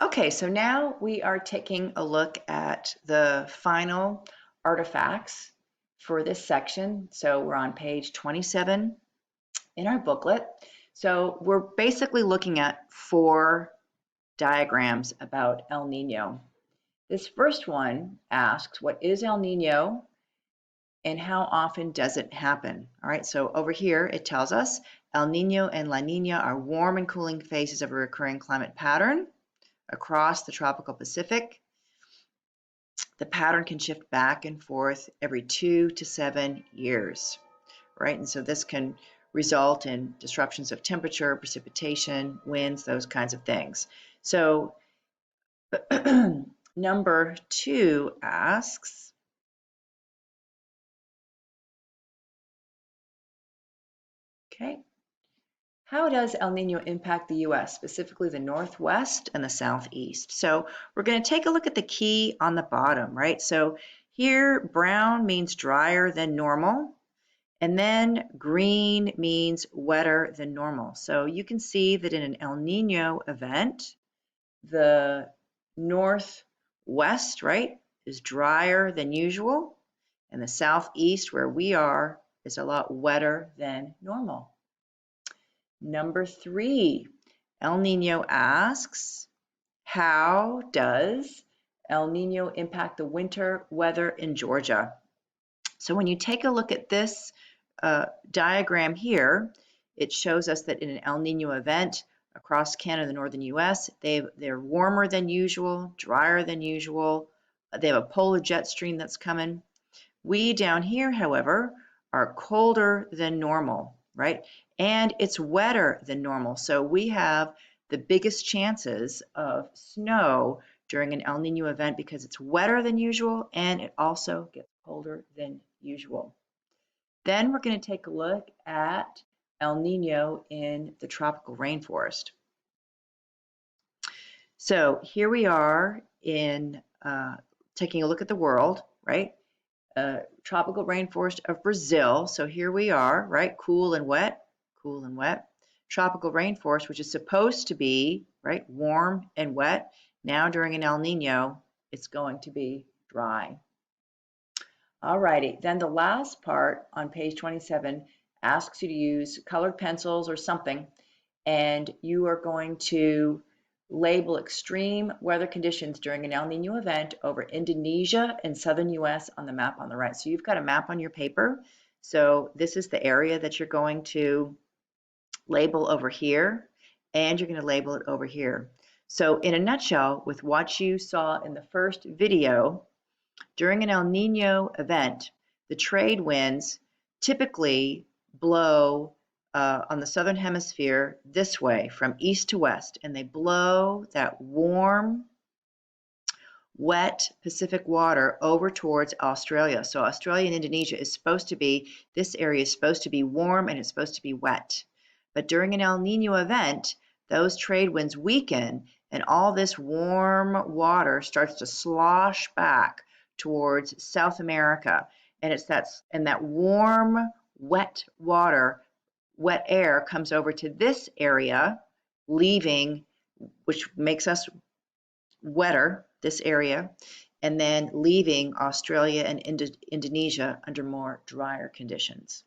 Okay, so now we are taking a look at the final artifacts for this section. So we're on page 27 in our booklet. So we're basically looking at 4 diagrams about El Nino. This first one asks, what is El Nino and how often does it happen? All right, so over here it tells us El Nino and La Nina are warm and cooling phases of a recurring climate pattern across the tropical Pacific. The pattern can shift back and forth every 2 to 7 years, right? And so this can result in disruptions of temperature, precipitation, winds, those kinds of things. So number 2 asks, okay, how does El Nino impact the U.S., specifically the Northwest and the Southeast? So we're going to take a look at the key on the bottom, right? So here, brown means drier than normal, and then green means wetter than normal. So you can see that in an El Nino event, the Northwest, right, is drier than usual, and the Southeast, where we are, is a lot wetter than normal. Number 3, El Nino asks, how does El Nino impact the winter weather in Georgia? So when you take a look at this diagram here, it shows us that in an El Nino event across Canada and the northern US, they're warmer than usual, drier than usual. They have a polar jet stream that's coming. We down here, however, are colder than normal, right? And it's wetter than normal. So we have the biggest chances of snow during an El Nino event because it's wetter than usual and it also gets colder than usual. Then we're going to take a look at El Nino in the tropical rainforest. So here we are in taking a look at the world, right? Tropical rainforest of Brazil. So here we are, right? Cool and wet, cool and wet. Tropical rainforest, which is supposed to be, right, warm and wet. Now during an El Nino, it's going to be dry. All righty, then the last part on page 27 asks you to use colored pencils or something, and you are going to label extreme weather conditions during an El Nino event over Indonesia and southern US on the map on the right. So you've got a map on your paper. So this is the area that you're going to label over here, and you're going to label it over here. So in a nutshell, with what you saw in the first video, during an El Nino event, the trade winds typically blow on the southern hemisphere this way from east to west, and they blow that warm, wet Pacific water over towards Australia. So Australia and Indonesia is supposed to be, this area is supposed to be warm and it's supposed to be wet. But during an El Nino event, those trade winds weaken and all this warm water starts to slosh back towards South America. And it's that warm, wet water, wet air comes over to this area, leaving, which makes us wetter, this area, and then leaving Australia and Indonesia under more drier conditions.